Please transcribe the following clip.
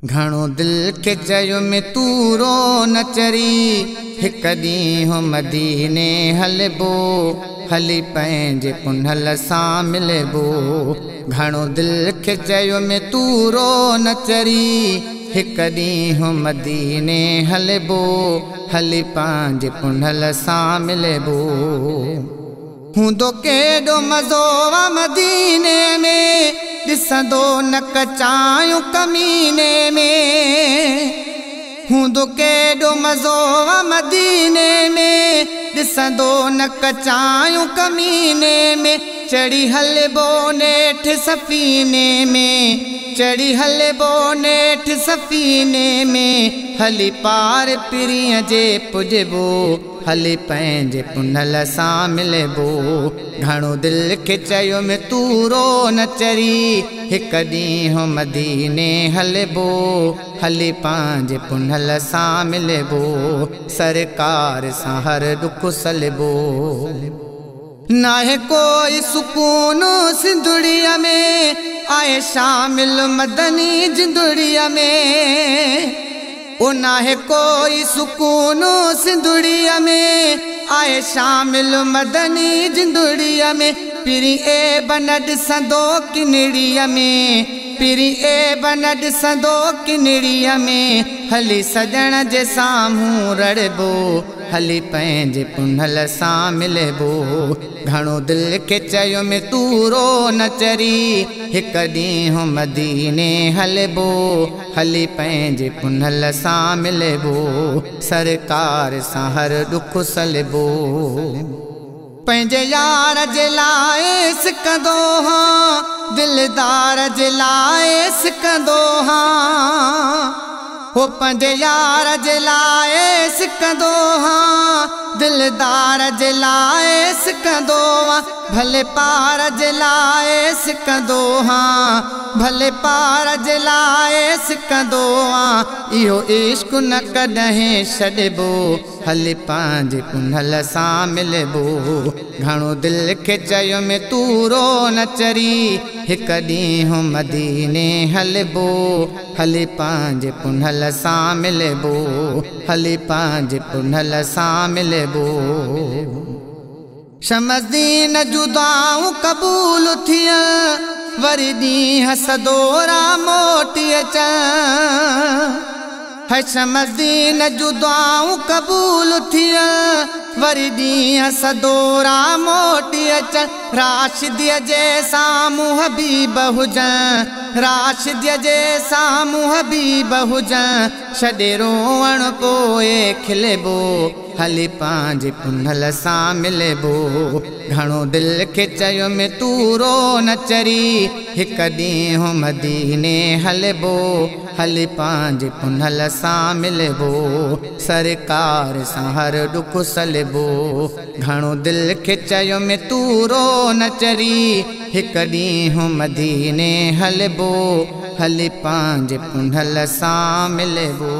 घणो दिल के चयो में तू रो न चरी हिक ॾींहुं मदीने हलबो हली पंहिंजे पुनल सां मिलबो। घणो दिल के चयो में तू रो न चरी हिक ॾींहुं मदीने हलबो हली पंहिंजे पुनल सां मिलबो। हूंदो केॾो मज़ो मदीने में ॾिसंदो न कचायूं कमीने में। हूंदो केॾो मज़ो मदीने में ॾिसंदो न कचायूं कमीने में। चढ़ी हलबो नेठ सफ़ीने में चढ़ी हलबो नेठ सफ़ीने में। हली पार पिरीअ जे पुॼबो हली पंहिंजे पुनल सां मिलबो। घणो दिल के चयो में तू रो न चरी हिक ॾींहुं मदीने हलबो हली पंहिंजे पुनल सां मिलबो। सरकार सां हर दुख सलबो। नाहे कोई सुकून सिंधुड़ीअ में आए शामिल मदनी जिंदड़ीअ में। ओ नाहे कोई सुकून सिंधुड़ीअ में आए शामिल मदनी जिंदड़ीअ में। पिरी ए बन ॾिसंदो किनड़ीअ में पिरी ए बन ॾिसंदो किनड़ीअ में। हली सजण जे साम्हूं रड़बो हली पंहिंजे पुनल सां मिलबो। घणो दिल के चयो में तू रो न चरी हिक ॾींहुं मदीने हलबो हली पंहिंजे पुनल सां मिलबो। सरकार सां हर दुख सलबो। पंहिंजे यार जे लाइ सिकंदो हां दिलदार जे लाइ सिकंदो हां। हो पंहिंजे यार जे लाइ सिकंदो हां दिलदार जे लाइ सिकंदो हां। भले पार जे लाइ सिकंदो हां भले पार जे लाइ सिकंदो हां। इहो इश्क न कॾहिं छॾबो हली पंहिंजे पुनल सां मिलबो। घणो दिल के चयो में तू रो न चरी हिक ॾींहुं मदीने हलबो हली पंहिंजे पुनल सां मिलबो हली पंहिंजे पुनल सां मिलबो। शमसदीन जुदाऊं क़बूल थिया वरी ॾींहं सदोरा मोटी अचा। है शमसदीन जुदाऊं क़बूल थिया वरी ॾींहं सदोरा मोटी अचनि। राशिदीअ जे साम्हूं हबीब हुजनि राशिदीअ जे साम्हूं हबीब हुजनि। छॾे रोअण पोइ खिलबो हली पंहिंजे पुनल सां मिलबो। घणो दिल के चयो में तू रो न चरी हिक ॾींहुं मदीने हलबो हली पंहिंजे पुनल सां मिलबो। सरकार सां हर दुख सलबो। घणो दिल के चयो में तू रो न चरी हिक ॾींहुं मदीने हलबो हली पंहिंजे पुनल सां मिलबो।